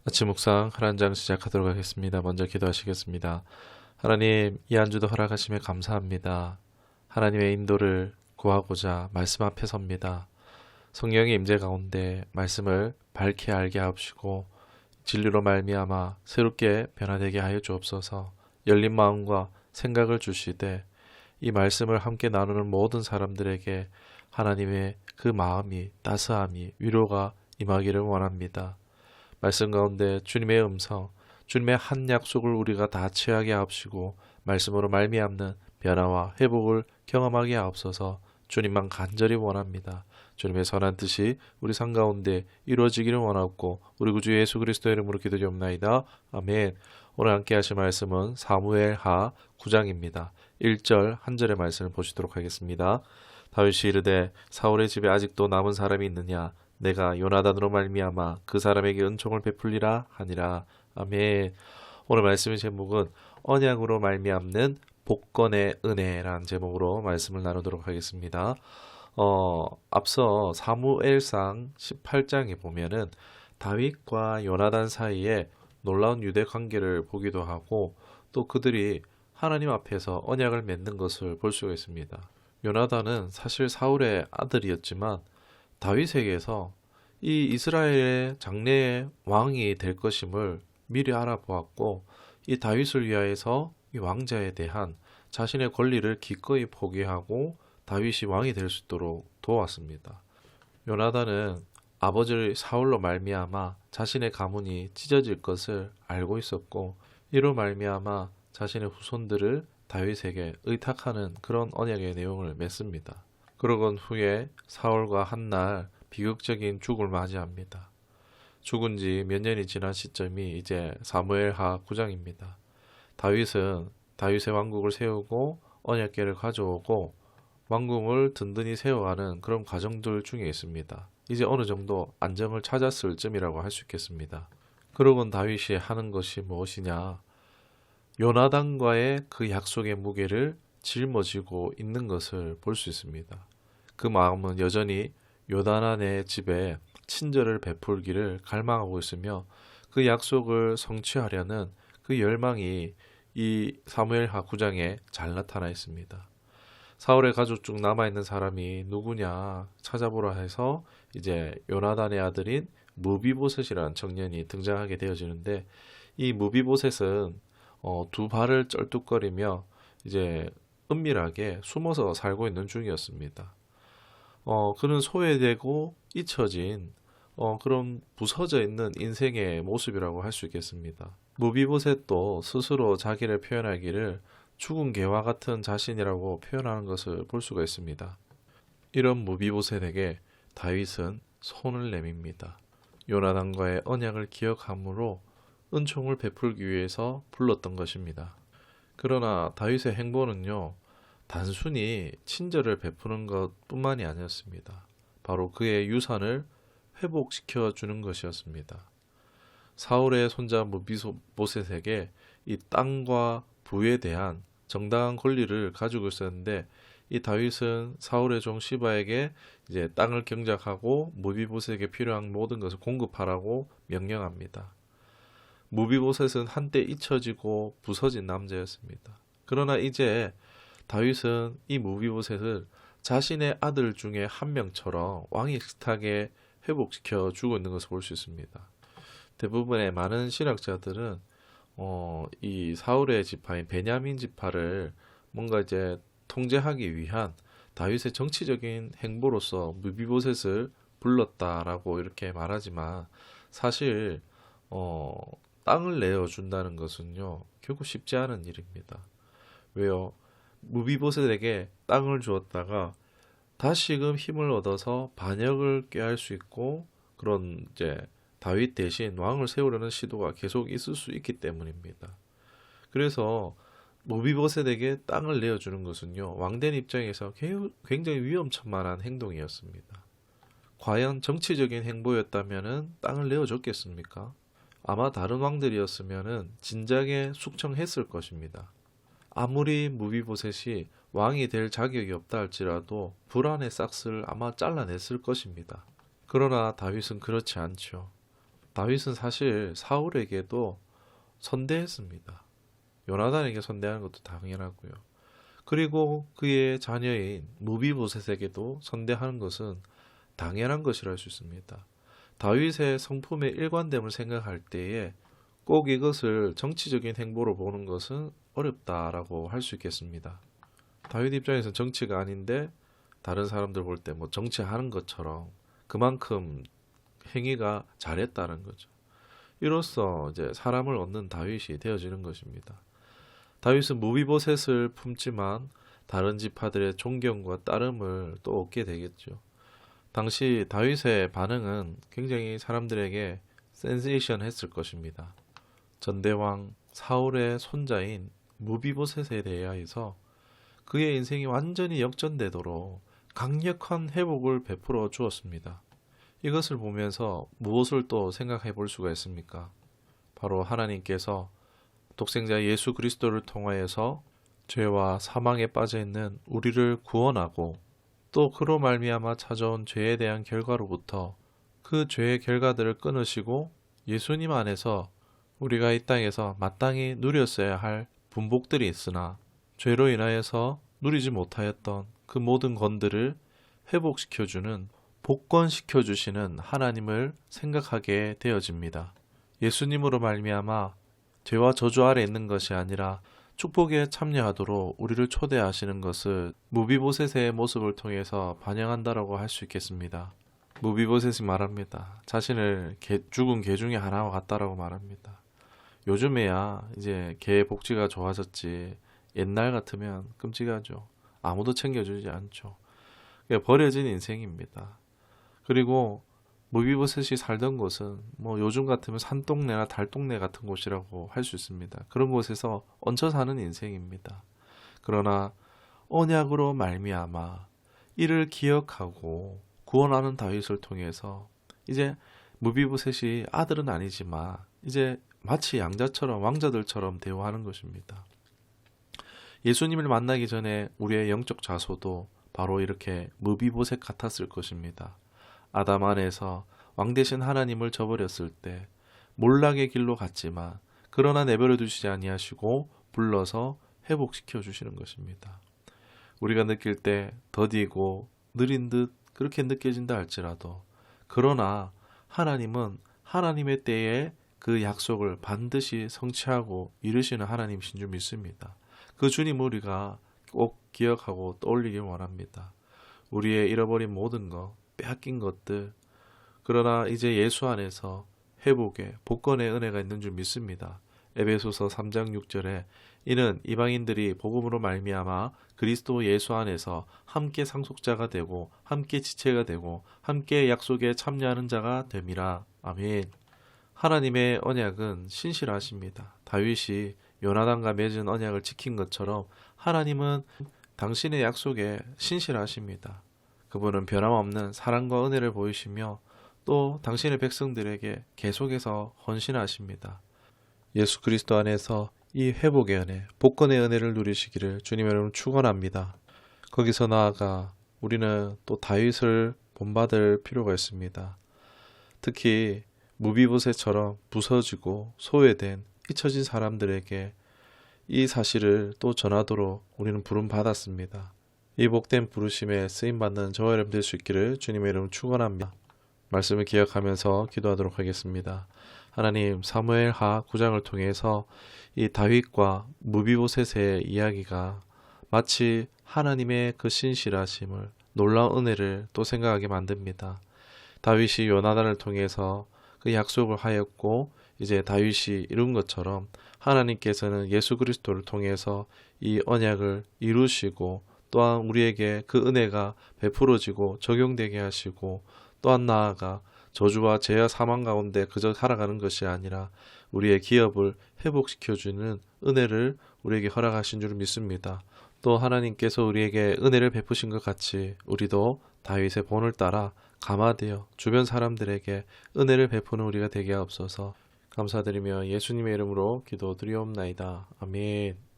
아침 묵상 하나님 장 시작하도록 하겠습니다. 먼저 기도하시겠습니다. 하나님, 이 한 주도 허락하심에 감사합니다. 하나님의 인도를 구하고자 말씀 앞에 섭니다. 성령의 임재 가운데 말씀을 밝히 알게 하옵시고 진리로 말미암아 새롭게 변화되게 하여 주옵소서. 열린 마음과 생각을 주시되 이 말씀을 함께 나누는 모든 사람들에게 하나님의 그 마음이 따스함이 위로가 임하기를 원합니다. 말씀 가운데 주님의 음성, 주님의 한 약속을 우리가 다 취하게 하옵시고 말씀으로 말미암는 변화와 회복을 경험하게 하옵소서. 주님만 간절히 원합니다. 주님의 선한 뜻이 우리 삶 가운데 이루어지기를 원하옵고 우리 구주 예수 그리스도의 이름으로 기도드리옵나이다. 아멘. 오늘 함께 하실 말씀은 사무엘하 9장입니다. 1절 한 절의 말씀을 보시도록 하겠습니다. 다윗이 이르되 사울의 집에 아직도 남은 사람이 있느냐? 내가 요나단으로 말미암아 그 사람에게 은총을 베풀리라 하니라. 아멘. 오늘 말씀의 제목은 언약으로 말미암는 복권의 은혜라는 제목으로 말씀을 나누도록 하겠습니다. 앞서 사무엘상 18장에 보면은 다윗과 요나단 사이에 놀라운 유대 관계를 보기도 하고 또 그들이 하나님 앞에서 언약을 맺는 것을 볼 수가 있습니다. 요나단은 사실 사울의 아들이었지만 다윗에게서 이 이스라엘의 장래의 왕이 될 것임을 미리 알아보았고 이 다윗을 위하여서 이 왕자에 대한 자신의 권리를 기꺼이 포기하고 다윗이 왕이 될 수 있도록 도왔습니다. 요나단은 아버지 사울로 말미암아 자신의 가문이 찢어질 것을 알고 있었고 이로 말미암아 자신의 후손들을 다윗에게 의탁하는 그런 언약의 내용을 맺습니다. 그러건 후에 사울과 한날 비극적인 죽음을 맞이합니다. 죽은 지 몇 년이 지난 시점이 이제 사무엘하 9장입니다. 다윗은 다윗의 왕국을 세우고 언약궤를 가져오고 왕궁을 든든히 세워가는 그런 과정들 중에 있습니다. 이제 어느 정도 안정을 찾았을 쯤이라고 할 수 있겠습니다. 그러곤 다윗이 하는 것이 무엇이냐? 요나단과의 그 약속의 무게를 짊어지고 있는 것을 볼 수 있습니다. 그 마음은 여전히 요나단의 집에 친절을 베풀기를 갈망하고 있으며 그 약속을 성취하려는 그 열망이 이 사무엘하 9장에 잘 나타나 있습니다. 사울의 가족 중 남아있는 사람이 누구냐 찾아보라 해서 이제 요나단의 아들인 무비보셋이라는 청년이 등장하게 되어지는데 이 무비보셋은 두 발을 쩔뚝거리며 이제 은밀하게 숨어서 살고 있는 중이었습니다. 그는 소외되고 잊혀진 그런 부서져 있는 인생의 모습이라고 할 수 있겠습니다. 무비보셋도 스스로 자기를 표현하기를 죽은 개와 같은 자신이라고 표현하는 것을 볼 수가 있습니다. 이런 무비보셋에게 다윗은 손을 내밉니다. 요나단과의 언약을 기억함으로 은총을 베풀기 위해서 불렀던 것입니다. 그러나 다윗의 행보는요, 단순히 친절을 베푸는 것뿐만이 아니었습니다. 바로 그의 유산을 회복시켜 주는 것이었습니다. 사울의 손자 무비보셋에게 이 땅과 부에 대한 정당한 권리를 가지고 있었는데 이 다윗은 사울의 종 시바에게 이제 땅을 경작하고 무비보셋에게 필요한 모든 것을 공급하라고 명령합니다. 무비보셋은 한때 잊혀지고 부서진 남자였습니다. 그러나 이제 다윗은 이 무비보셋을 자신의 아들 중에 한 명처럼 왕위 스탁에 회복시켜 주고 있는 것을 볼 수 있습니다. 대부분의 많은 신학자들은 이 사울의 지파인 베냐민 지파를 뭔가 이제 통제하기 위한 다윗의 정치적인 행보로서 무비보셋을 불렀다라고 이렇게 말하지만 사실 어, 땅을 내어준다는 것은요 결코 쉽지 않은 일입니다. 왜요? 무비보셋에게 땅을 주었다가 다시금 힘을 얻어서 반역을 꾀할 수 있고 그런 이제 다윗 대신 왕을 세우려는 시도가 계속 있을 수 있기 때문입니다. 그래서 무비보셋에게 땅을 내어주는 것은요 왕된 입장에서 굉장히 위험천만한 행동이었습니다. 과연 정치적인 행보였다면은 땅을 내어줬겠습니까? 아마 다른 왕들이었으면은 진작에 숙청했을 것입니다. 아무리 무비보셋이 왕이 될 자격이 없다 할지라도 불안의 싹스를 아마 잘라냈을 것입니다. 그러나 다윗은 그렇지 않죠. 다윗은 사실 사울에게도 선대했습니다. 요나단에게 선대하는 것도 당연하고요. 그리고 그의 자녀인 무비보셋에게도 선대하는 것은 당연한 것이라 할 수 있습니다. 다윗의 성품의 일관됨을 생각할 때에 꼭 이것을 정치적인 행보로 보는 것은 어렵다라고 할 수 있겠습니다. 다윗 입장에서는 정치가 아닌데 다른 사람들 볼 때 뭐 정치하는 것처럼 그만큼 행위가 잘했다는 거죠. 이로써 이제 사람을 얻는 다윗이 되어지는 것입니다. 다윗은 무비보셋을 품지만 다른 지파들의 존경과 따름을 또 얻게 되겠죠. 당시 다윗의 반응은 굉장히 사람들에게 센세이션했을 것입니다. 전대왕 사울의 손자인 무비보셋에 대하여서 그의 인생이 완전히 역전되도록 강력한 회복을 베풀어 주었습니다. 이것을 보면서 무엇을 또 생각해 볼 수가 있습니까? 바로 하나님께서 독생자 예수 그리스도를 통하여서 죄와 사망에 빠져 있는 우리를 구원하고 또 그로 말미암아 찾아온 죄에 대한 결과로부터 그 죄의 결과들을 끊으시고 예수님 안에서 우리가 이 땅에서 마땅히 누렸어야 할 분복들이 있으나 죄로 인하여서 누리지 못하였던 그 모든 건들을 회복시켜주는 복권시켜주시는 하나님을 생각하게 되어집니다. 예수님으로 말미암아 죄와 저주 아래 있는 것이 아니라 축복에 참여하도록 우리를 초대하시는 것을 무비보셋의 모습을 통해서 반영한다라고 할 수 있겠습니다. 무비보셋이 말합니다. 자신을 죽은 개 중에 하나와 같다라고 말합니다. 요즘에야 이제 개 복지가 좋아졌지 옛날 같으면 끔찍하죠. 아무도 챙겨주지 않죠. 버려진 인생입니다. 그리고 무비보셋이 살던 곳은 뭐 요즘 같으면 산동네나 달동네 같은 곳이라고 할 수 있습니다. 그런 곳에서 얹혀 사는 인생입니다. 그러나 언약으로 말미암아 이를 기억하고 구원하는 다윗을 통해서 이제 무비보셋이 아들은 아니지만 이제 마치 양자처럼 왕자들처럼 대우하는 것입니다. 예수님을 만나기 전에 우리의 영적 자소도 바로 이렇게 무비보셋 같았을 것입니다. 아담 안에서 왕 대신 하나님을 저버렸을 때 몰락의 길로 갔지만 그러나 내버려 두시지 아니하시고 불러서 회복시켜 주시는 것입니다. 우리가 느낄 때 더디고 느린 듯 그렇게 느껴진다 할지라도 그러나 하나님은 하나님의 때에 그 약속을 반드시 성취하고 이루시는 하나님이신 줄 믿습니다. 그 주님 우리가 꼭 기억하고 떠올리길 원합니다. 우리의 잃어버린 모든 것, 빼앗긴 것들, 그러나 이제 예수 안에서 회복의 복권의 은혜가 있는 줄 믿습니다. 에베소서 3장 6절에 이는 이방인들이 복음으로 말미암아 그리스도 예수 안에서 함께 상속자가 되고 함께 지체가 되고 함께 약속에 참여하는 자가 됨이라. 아멘. 하나님의 언약은 신실하십니다. 다윗이 요나단과 맺은 언약을 지킨 것처럼 하나님은 당신의 약속에 신실하십니다. 그분은 변함없는 사랑과 은혜를 보이시며 또 당신의 백성들에게 계속해서 헌신하십니다. 예수 그리스도 안에서 이 회복의 은혜, 복권의 은혜를 누리시기를 주님의 이름으로 축원합니다. 거기서 나아가 우리는 또 다윗을 본받을 필요가 있습니다. 특히 무비보셋처럼 부서지고 소외된 잊혀진 사람들에게 이 사실을 또 전하도록 우리는 부름 받았습니다. 이 복된 부르심에 쓰임받는 저와 여러분 될 수 있기를 주님의 이름으로 축원합니다. 말씀을 기억하면서 기도하도록 하겠습니다. 하나님, 사무엘하 9장을 통해서 이 다윗과 무비보셋의 이야기가 마치 하나님의 그 신실하심을, 놀라운 은혜를 또 생각하게 만듭니다. 다윗이 요나단을 통해서 그 약속을 하였고 이제 다윗이 이룬 것처럼 하나님께서는 예수 그리스도를 통해서 이 언약을 이루시고 또한 우리에게 그 은혜가 베풀어지고 적용되게 하시고 또한 나아가 저주와 죄와 사망 가운데 그저 살아가는 것이 아니라 우리의 기업을 회복시켜주는 은혜를 우리에게 허락하신 줄 믿습니다. 또 하나님께서 우리에게 은혜를 베푸신 것 같이 우리도 다윗의 본을 따라 감화되어 주변 사람들에게 은혜를 베푸는 우리가 되게 하옵소서. 감사드리며 예수님의 이름으로 기도드리옵나이다. 아멘.